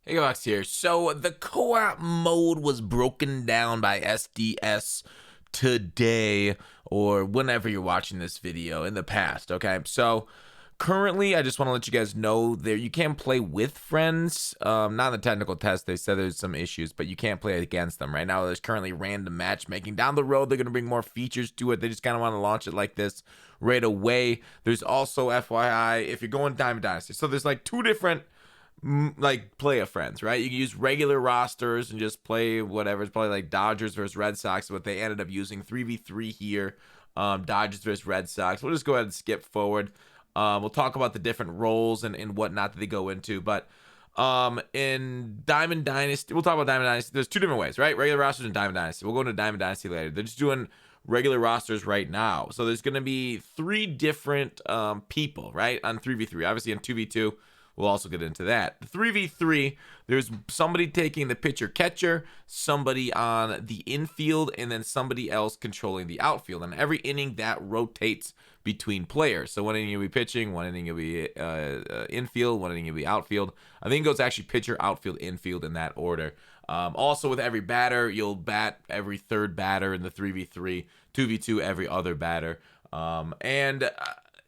Hey, Gutfoxx here. So the co-op mode was broken down by SDS today, or whenever you're watching this video in the past. Okay, so currently, I just want to let you guys know there you can play with friends. Not in the technical test, they said there's some issues, but you can't play against them right now. There's currently random matchmaking. Down the road, they're going to bring more features to it. They just kind of want to launch it like this right away. There's also FYI if you're going Diamond Dynasty. So there's like two different like play of friends, right? You can use regular rosters and just play whatever. It's probably like Dodgers versus Red Sox, but they ended up using 3v3 here. Dodgers versus Red Sox. We'll just go ahead and skip forward. We'll talk about the different roles and whatnot that they go into. But in Diamond Dynasty, we'll talk about Diamond Dynasty. There's two different ways, right? Regular rosters and Diamond Dynasty. We'll go into Diamond Dynasty later. They're just doing regular rosters right now. So there's going to be three different people, right? On 3v3. Obviously, on 2v2. We'll also get into that. The 3v3, there's somebody taking the pitcher catcher, somebody on the infield, and then somebody else controlling the outfield. And every inning that rotates between players. So one inning you'll be pitching, one inning you'll be infield, one inning you'll be outfield. I think it goes actually pitcher, outfield, infield in that order. Also with every batter, you'll bat every third batter in the 3v3, 2v2 every other batter.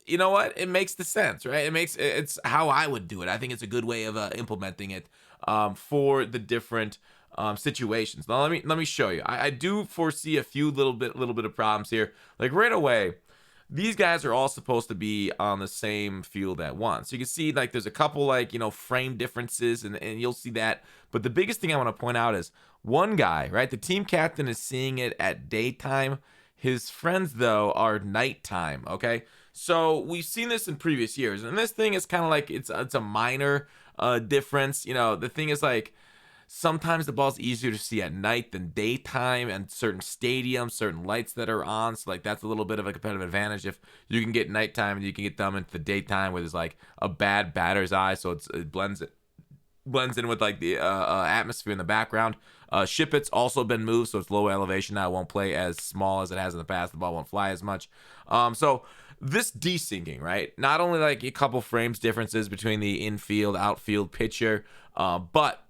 You know what? It makes the sense, right? It's how I would do it. I think it's a good way of implementing it for the different situations. Now let me show you. I do foresee a few little bit of problems here. Like right away, these guys are all supposed to be on the same field at once. So you can see like there's a couple like, frame differences and you'll see that. But the biggest thing I want to point out is one guy, right? The team captain is seeing it at daytime. His friends, though, are nighttime, okay? So we've seen this in previous years. And this thing is kind of like it's a minor difference. The thing is like sometimes the ball's easier to see at night than daytime and certain stadiums, certain lights that are on. So like that's a little bit of a competitive advantage if you can get nighttime and you can get them into the daytime where there's like a bad batter's eye. So it blends in with like the atmosphere in the background. Ship it's also been moved, so it's low elevation now. It won't play as small as it has in the past. The ball won't fly as much. So this desyncing, right? Not only like a couple frames differences between the infield, outfield pitcher, but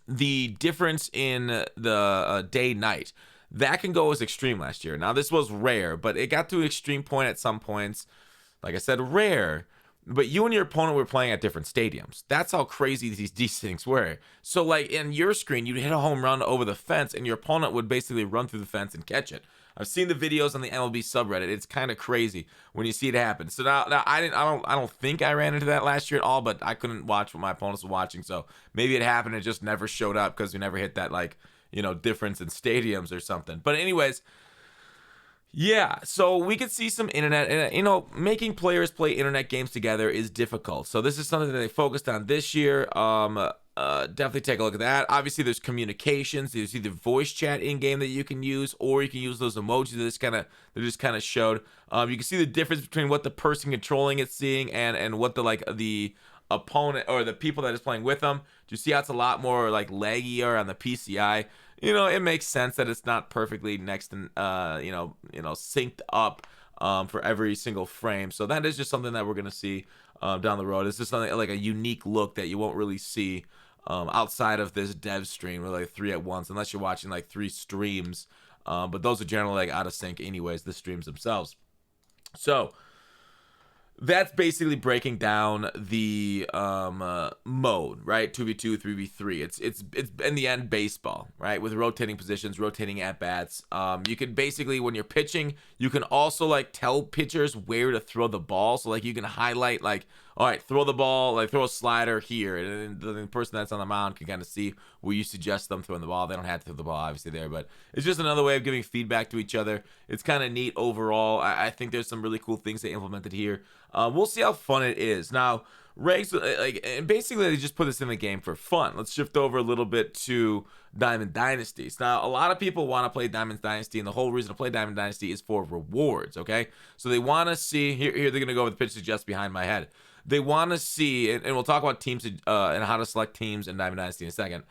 the difference in the day-night. That can go as extreme last year. Now, this was rare, but it got to an extreme point at some points. Like I said, rare. But you and your opponent were playing at different stadiums. That's how crazy these things were. So, like, in your screen, you'd hit a home run over the fence, and your opponent would basically run through the fence and catch it. I've seen the videos on the MLB subreddit. It's kind of crazy when you see it happen. So now I don't think I ran into that last year at all, but I couldn't watch what my opponents were watching. So maybe it happened. It just never showed up because we never hit that, like, difference in stadiums or something. But anyways, yeah, so we could see some internet, and making players play internet games together is difficult. So this is something that they focused on this year. Definitely take a look at that. Obviously, there's communications. There's either voice chat in game that you can use, or you can use those emojis that just kind of showed. You can see the difference between what the person controlling it's seeing and what the opponent or the people that is playing with them. Do you see how it's a lot more like laggier on the PCI? It makes sense that it's not perfectly next and synced up for every single frame. So that is just something that we're gonna see down the road. It's just something like a unique look that you won't really see outside of this dev stream with like 3 at once, unless you're watching like 3 streams. But those are generally like out of sync anyways, the streams themselves. So that's basically breaking down the mode, right? 2v2, 3v3. It's in the end baseball, right? With rotating positions, rotating at bats. You can basically, when you're pitching, you can also like tell pitchers where to throw the ball. So like you can highlight like, all right, throw the ball, like throw a slider here, and the person that's on the mound can kind of see where you suggest them throwing the ball. They don't have to throw the ball obviously there, but it's just another way of giving feedback to each other. It's kind of neat overall. I think there's some really cool things they implemented here. We'll see how fun it is. Now, regs, and basically they just put this in the game for fun. Let's shift over a little bit to Diamond Dynasties. Now, a lot of people want to play Diamond Dynasty, and the whole reason to play Diamond Dynasty is for rewards, okay? So they want to see, here they're going to go with the pitch just behind my head. They want to see, and we'll talk about teams and how to select teams in Diamond Dynasty in a second.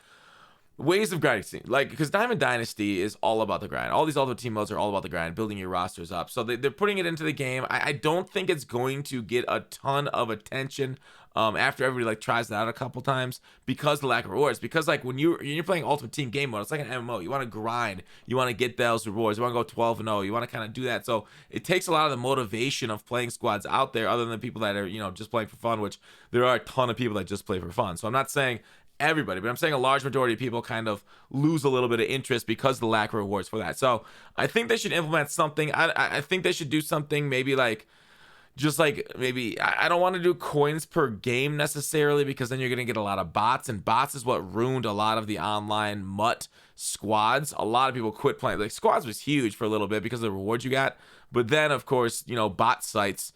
ways of grinding, like, because Diamond Dynasty is all about the grind. All these Ultimate Team modes are all about the grind, building your rosters up. So they're putting it into the game. I don't think it's going to get a ton of attention after everybody like tries it out a couple times because of the lack of rewards. Because like when you're playing Ultimate Team game mode, it's like an MMO. You want to grind, you want to get those rewards, you want to go 12-0, you want to kind of do that. So it takes a lot of the motivation of playing squads out there, other than people that are just playing for fun, which there are a ton of people that just play for fun. So I'm not saying everybody, but I'm saying a large majority of people kind of lose a little bit of interest because of the lack of rewards for that. So I think they should implement something. I think they should do something maybe like, just like maybe, I don't want to do coins per game necessarily, because then you're going to get a lot of bots, and bots is what ruined a lot of the online MUT squads. A lot of people quit playing. Like, squads was huge for a little bit because of the rewards you got, but then of course, bot sites,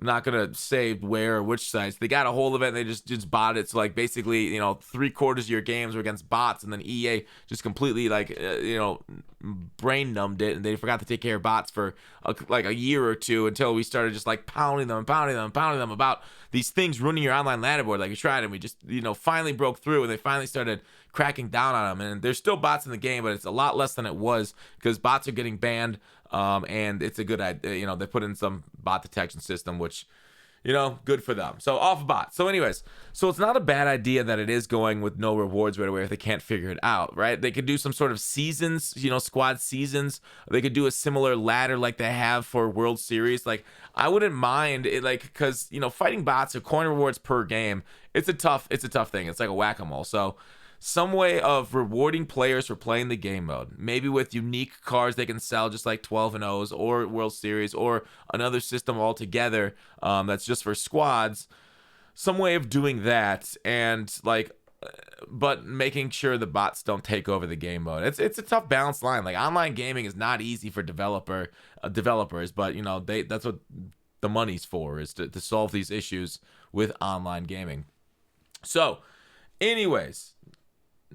I'm not gonna say where or which sites, they got a hold of it and they just bought it. So like basically 3/4 of your games were against bots, and then EA just completely like brain numbed it, and they forgot to take care of bots for like a year or two, until we started just like pounding them about these things ruining your online ladder board. Like, we tried, and we just finally broke through, and they finally started cracking down on them. And there's still bots in the game, but it's a lot less than it was, because bots are getting banned. And it's a good idea. They put in some bot detection system, which, good for them. So off of bots. So anyways, so it's not a bad idea that it is going with no rewards right away if they can't figure it out, right? They could do some sort of seasons, squad seasons. They could do a similar ladder like they have for World Series. Like, I wouldn't mind it, like, because, fighting bots or coin rewards per game, it's a tough thing. It's like a whack-a-mole. So some way of rewarding players for playing the game mode, maybe with unique cards they can sell, just like 12-0s or World Series, or another system altogether that's just for squads. Some way of doing that, and like, but making sure the bots don't take over the game mode. It's a tough balance line. Like, online gaming is not easy for developers, but that's what the money's for, is to solve these issues with online gaming. So anyways,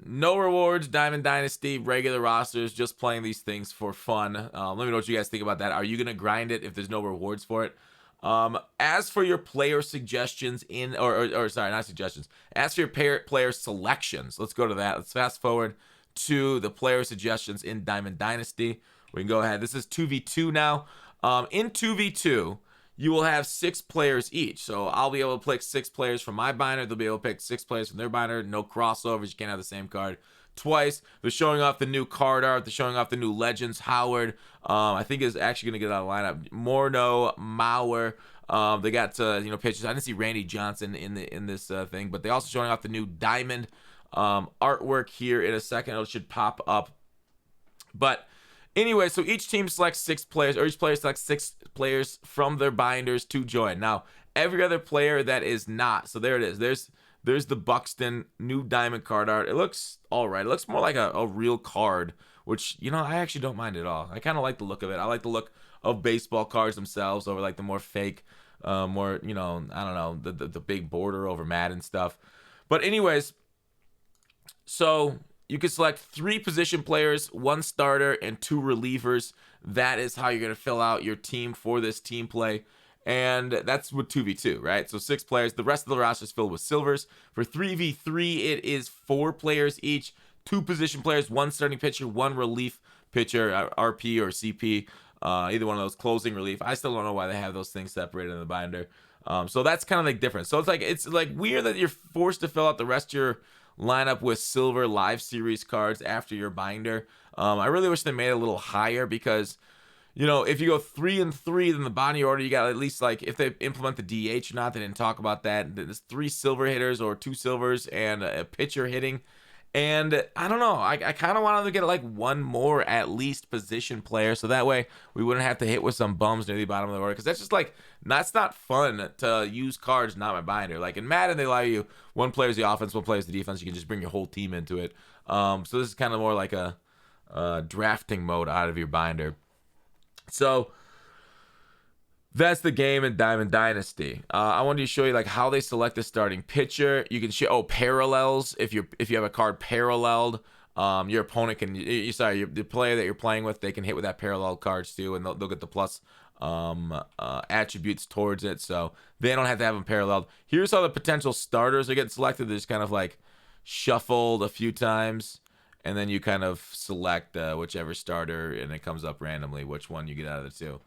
no rewards, Diamond Dynasty, regular rosters, just playing these things for fun. Let me know what you guys think about that. Are you going to grind it if there's no rewards for it? As for your player suggestions sorry, not suggestions. As for your player selections, let's go to that. Let's fast forward to the player suggestions in Diamond Dynasty. We can go ahead. This is 2v2 now. In 2v2, you will have 6 players each. So I'll be able to pick 6 players from my binder. They'll be able to pick 6 players from their binder. No crossovers. You can't have the same card twice. They're showing off the new card art. They're showing off the new Legends. Howard, I think, is actually going to get out of lineup. Morneau, Mauer. They got pitchers. I didn't see Randy Johnson in this thing, but they also showing off the new Diamond artwork here in a second. It should pop up. But anyway, so each team selects 6 players, or each player selects 6 players from their binders to join. Now, every other player that is not, so there it is. There's the Buxton new Diamond card art. It looks all right. It looks more like a real card, which, I actually don't mind at all. I kind of like the look of it. I like the look of baseball cards themselves over like the more fake, more, I don't know, the big border over Madden stuff. But anyways, so you can select 3 position players, 1 starter, and 2 relievers. That is how you're going to fill out your team for this team play. And that's with 2v2, right? So 6 players. The rest of the roster is filled with silvers. For 3v3, it is 4 players each, 2 position players, 1 starting pitcher, 1 relief pitcher, RP or CP, either one of those, closing, relief. I still don't know why they have those things separated in the binder. So that's kind of like different. So it's like weird that you're forced to fill out the rest of your lineup with silver live series cards after your binder. I really wish they made it a little higher, because if you go 3 and 3, then the bottom of your order, you got at least, like, if they implement the DH or not. They didn't talk about that. There's 3 silver hitters or 2 silvers and a pitcher hitting. And I don't know. I kind of wanted to get like 1 more at least position player, so that way we wouldn't have to hit with some bums near the bottom of the order. Because that's just like, that's not fun to use cards not my binder. Like in Madden, they allow you 1 player is the offense, 1 player is the defense. You can just bring your whole team into it. So this is kind of more like a drafting mode out of your binder. So that's the game in Diamond Dynasty. I wanted to show you like how they select the starting pitcher. You can show parallels. If you have a card paralleled, your opponent can the player that you're playing with, they can hit with that parallel cards too, and they'll get the plus attributes towards it. So they don't have to have them paralleled. Here's how the potential starters are getting selected. They're just kind of like shuffled a few times. and then you kind of select whichever starter, and it comes up randomly which one you get out of the two.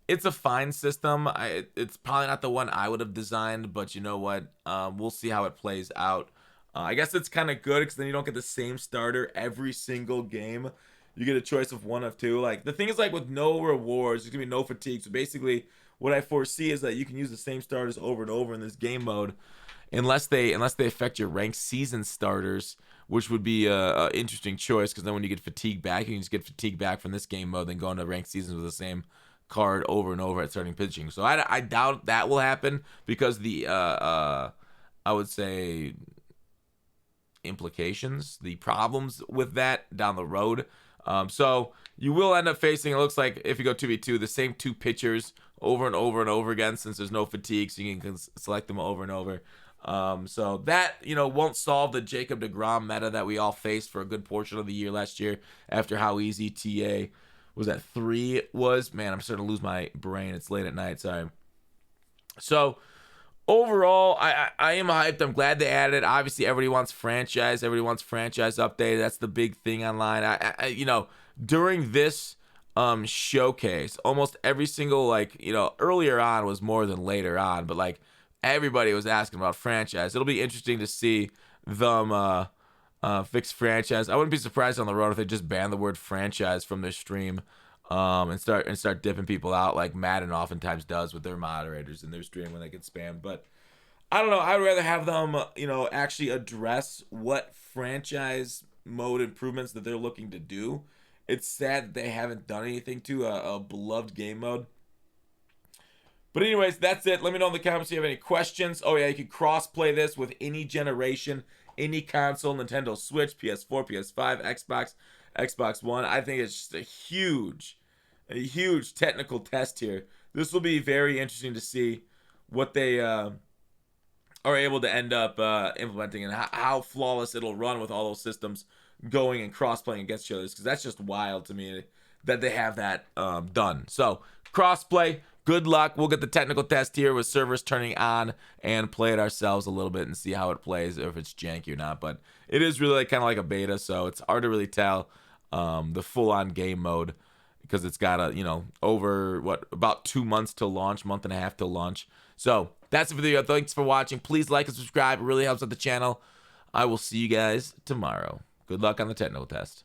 It's a fine system. It's probably not the one I would have designed, but you know what? We'll see how it plays out. I guess it's kind of good because then you don't get the same starter every single game. You get a choice of one of two. Like, the thing is, like, with no rewards, there's gonna be no fatigue. So basically, what I foresee is that you can use the same starters over and over in this game mode, unless they affect your ranked season starters, which would be a interesting choice, because then when you get fatigue back, you can just get fatigue back from this game mode, then go into ranked seasons with the same card over and over at starting pitching. So I doubt that will happen, because the I would say implications, the problems with that down the road. So you will end up facing, it looks like, if you go 2v2, the same two pitchers over and over and over again, since there's no fatigue, so you can select them over and over. So that, won't solve the Jacob deGrom meta that we all faced for a good portion of the year last year, after how easy TA was at 3 was. Man, I'm starting to lose my brain. It's late at night, sorry. So overall, I am hyped. I'm glad they added it. Obviously, everybody wants franchise. Everybody wants franchise update. That's the big thing online. During this showcase, almost every single, earlier on was more than later on, but like, everybody was asking about franchise. It'll be interesting to see them fix franchise. I wouldn't be surprised on the road if they just ban the word franchise from their stream, and start dipping people out, like Madden oftentimes does with their moderators in their stream when they get spammed. But I don't know. I would rather have them, actually address what franchise mode improvements that they're looking to do. It's sad that they haven't done anything to a beloved game mode. But anyways, that's it. Let me know in the comments if you have any questions. Oh yeah, you can cross-play this with any generation, any console, Nintendo Switch, PS4, PS5, Xbox, Xbox One. I think it's just a huge technical test here. This will be very interesting to see what they are able to end up implementing, and how flawless it'll run with all those systems going and cross-playing against each other, because that's just wild to me that they have that done. So, cross-play. Good luck. We'll get the technical test here with servers turning on and play it ourselves a little bit and see how it plays, or if it's janky or not. But it is really kind of like a beta, so it's hard to really tell the full-on game mode, because it's got about 2 months to launch, month and a half to launch. So that's the video. Thanks for watching. Please like and subscribe. It really helps out the channel. I will see you guys tomorrow. Good luck on the technical test.